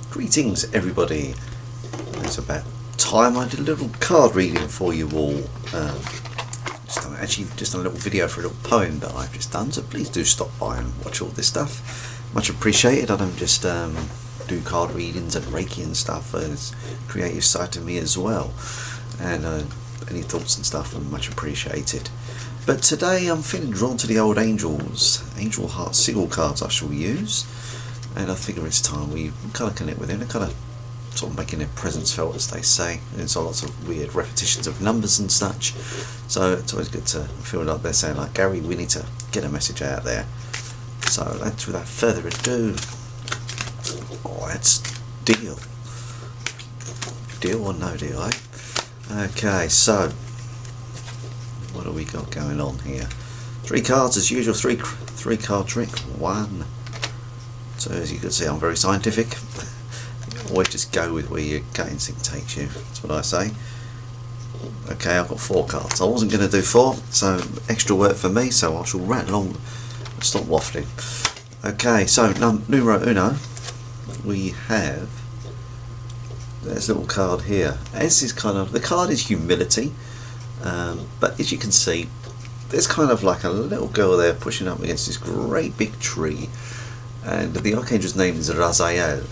Greetings everybody. It's about time I did a little card reading for you all. Just a little video for a little poem that I've just done, so please do stop by and watch all this stuff. Much appreciated. I don't just do card readings and Reiki and stuff. It's a creative side to me as well, and any thoughts and stuff are much appreciated. But today I'm feeling drawn to the old angel heart sigil cards I shall use, and I figure it's time we kind of connect with them. They're kind of sort of making their presence felt, as they say. There's lots of weird repetitions of numbers and such, so it's always good to feel like they're saying, like, Gary, we need to get a message out there. So without further ado, let's deal or no deal, eh? Okay, so what do we got going on here? 3 cards as usual. Three card trick. 1. So as you can see, I'm very scientific. Always just go with where your gut instinct takes you. That's what I say. Okay, I've got 4 cards. I wasn't going to do 4, so extra work for me. So I shall rattle on and stop waffling. Okay, so numero uno, we have. There's a little card here. This is kind of, the card is humility, but as you can see, there's kind of like a little girl there pushing up against this great big tree, and the archangel's name is Raziel.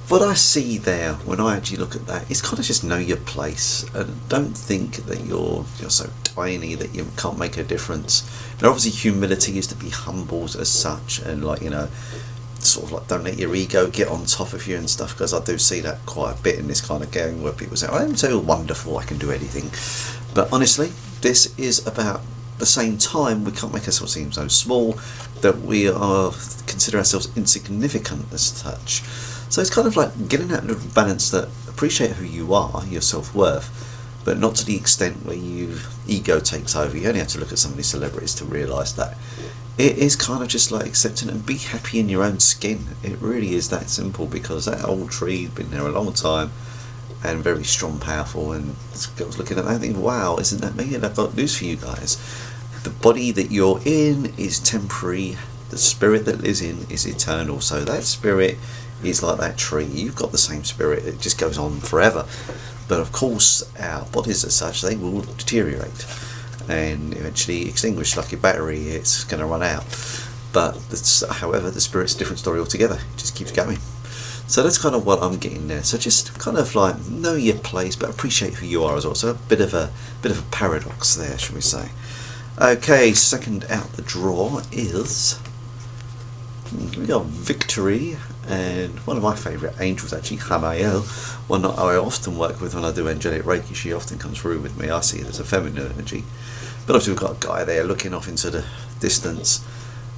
What I see there when I actually look at that is kind of just know your place, and don't think that you're so tiny that you can't make a difference. And obviously humility is to be humble as such, and like, you know, sort of like don't let your ego get on top of you and stuff, because I do see that quite a bit in this kind of game where people say, I'm so wonderful, I can do anything. But honestly, this is about the same time we can't make ourselves seem so small that we are consider ourselves insignificant as such. So it's kind of like getting that little balance, that appreciate who you are, your self-worth, but not to the extent where ego takes over. You only have to look at some of these celebrities to realise that. It is kind of just like accepting and be happy in your own skin. It really is that simple, because that old tree's been there a long time and very strong, powerful, and I was looking at that and thinking, wow, isn't that me? And I've got news for you guys. The body that you're in is temporary, the spirit that lives in is eternal. So that spirit is like that tree. You've got the same spirit, it just goes on forever. But of course our bodies as such, they will deteriorate and eventually extinguish like your battery. It's going to run out. But however, the spirit's a different story altogether. It just keeps going. So that's kind of what I'm getting there. So just kind of like know your place, but appreciate who you are as well. So a bit of a paradox there, shall we say. Okay, second out the draw is, we got Victory, and one of my favourite angels actually, Hamael, one that I often work with when I do angelic Reiki. She often comes through with me. I see it as a feminine energy. But obviously we've got a guy there looking off into the distance.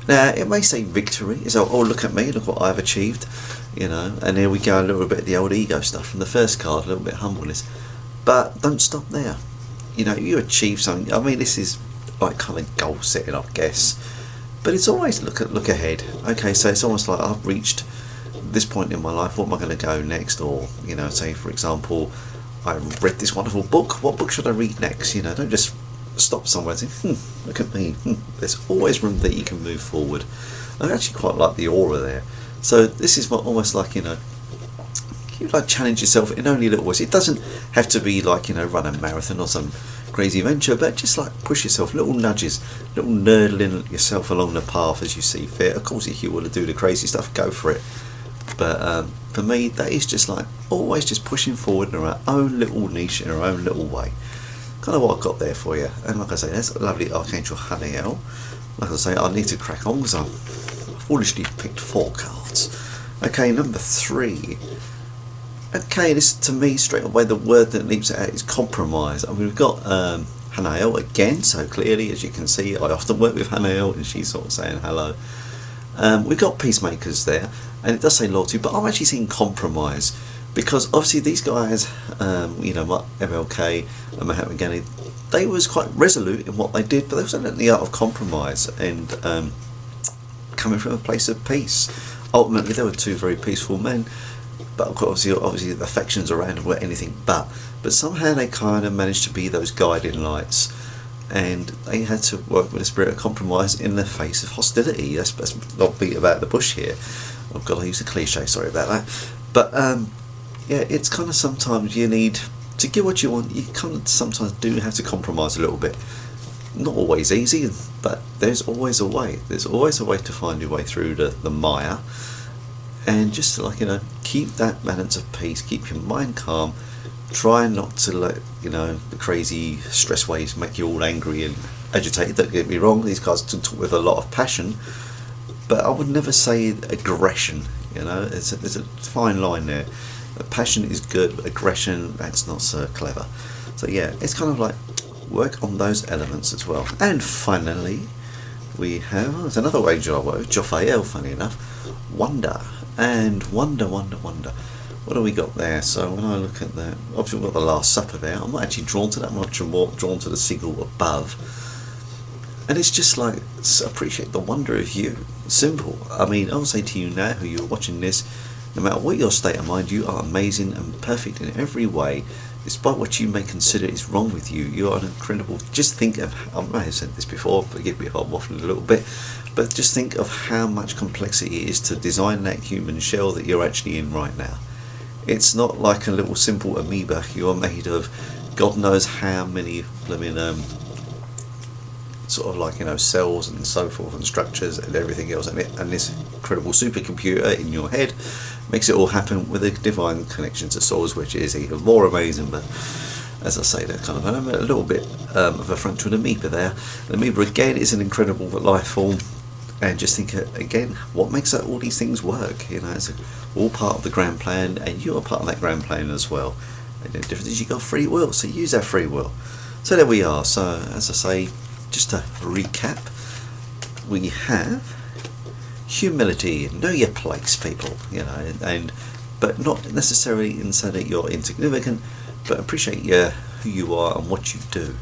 Now it may say victory, so, oh, look at me, look what I've achieved, you know, and here we go, a little bit of the old ego stuff from the first card, a little bit of humbleness. But don't stop there. You know, you achieve something. I mean, this is like kind of goal setting, I guess, but it's always look ahead. Okay, so it's almost like I've reached this point in my life, what am I going to go next? Or, you know, say for example, I read this wonderful book, what book should I read next? You know, don't just stop somewhere and say, look at me. There's always room that you can move forward. I actually quite like the aura there. So this is what almost like, you know, you like challenge yourself in only little ways. It doesn't have to be like, you know, run a marathon or some crazy venture, but just like push yourself, little nudges, little nurdling yourself along the path as you see fit. Of course, if you want to do the crazy stuff, go for it. But for me, that is just like always just pushing forward in our own little niche, in our own little way. Kind of what I've got there for you. And like I say, that's a lovely Archangel Haniel. Like I say, I need to crack on because I foolishly picked 4 cards. Okay, number 3. Okay, this to me straight away, the word that leaps out is compromise. I mean, we've got Hanael again, so clearly, as you can see, I often work with Hanael and she's sort of saying hello. We've got peacemakers there, and it does say loyalty, but I'm actually seeing compromise, because obviously these guys, you know, like MLK and Mahatma Gandhi, they was quite resolute in what they did, but they also learned the art of compromise and coming from a place of peace. Ultimately, they were 2 very peaceful men, but obviously the affections around them were anything but somehow they kind of managed to be those guiding lights, and they had to work with a spirit of compromise in the face of hostility. Let's not beat about the bush here. Oh God, I used a cliche, sorry about that. But yeah, it's kind of sometimes you need to get what you want. You kind of sometimes do have to compromise a little bit. Not always easy, but there's always a way. There's always a way to find your way through the mire, and just keep that balance of peace, keep your mind calm. Try not to let the crazy stress waves make you all angry and agitated. Don't get me wrong; these guys talk with a lot of passion, but I would never say aggression. There's a fine line there. Passion is good, aggression, that's not so clever. So yeah, it's kind of like work on those elements as well. And finally, we have it's another angel I work with, Jophael, funny enough, wonder. And wonder. What do we got there? So when I look at that, obviously we've got the Last Supper there. I'm not actually drawn to that, I'm much more drawn to the signal above. And it's just like, appreciate the wonder of you. Simple. I mean, I'll say to you now, who you're watching this, no matter what your state of mind, you are amazing and perfect in every way. Despite what you may consider is wrong with you, you are an incredible. Just think of, I may have said this before, forgive me if I'm waffling a little bit, but just think of how much complexity it is to design that human shell that you're actually in right now. It's not like a little simple amoeba. You are made of God knows how many cells and so forth and structures and everything else, and this incredible supercomputer in your head makes it all happen with a divine connection to source, which is even more amazing. But as I say, that kind of a little bit of a front to an amoeba there. An amoeba again is an incredible life form, and just think again, what makes all these things work? It's all part of the grand plan, and you are part of that grand plan as well. And the difference is you got free will, so use that free will. So there we are. So as I say, just to recap, we have humility, know your place, people, but not necessarily in so that you're insignificant, but appreciate who you are and what you do.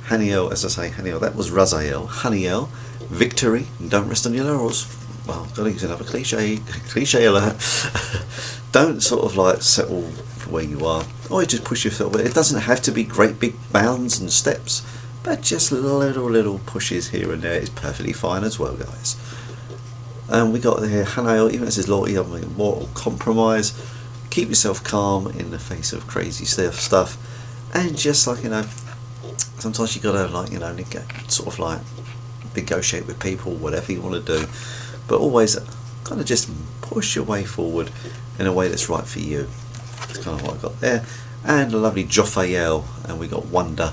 Haniel, as I say, that was Raziel. Haniel, victory, don't rest on your laurels. Well, gotta use another cliche alert. Don't settle for where you are, or just push yourself. It doesn't have to be great big bounds and steps, but just little pushes here and there is perfectly fine as well, guys. And we got here Hanael, even as his loyalty, moral compromise. Keep yourself calm in the face of crazy stuff, and just sometimes you gotta negotiate with people, whatever you want to do, but always kind of just push your way forward in a way that's right for you. That's kind of what I got there. And a lovely Jophael, and we got wonder.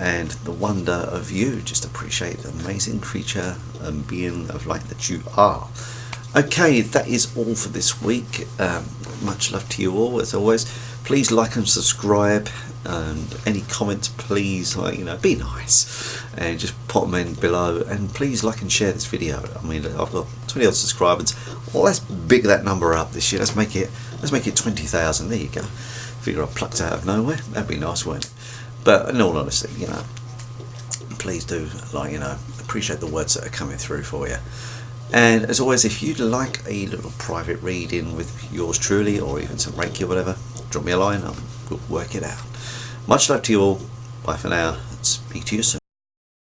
And the wonder of you, just appreciate the amazing creature and being of light that you are. Okay, that is all for this week. Much love to you all, as always. Please like and subscribe, and any comments, please, be nice, and just put them in below. And please like and share this video. I mean, I've got 20 odd subscribers. Well, let's big that number up this year. Let's make it 20,000. There you go. Figure I plucked out of nowhere. That'd be nice, wouldn't it? But in all honesty, please do appreciate the words that are coming through for you. And as always, if you'd like a little private reading with yours truly, or even some Reiki or whatever, drop me a line. We'll work it out. Much love to you all. Bye for now. Speak to you soon.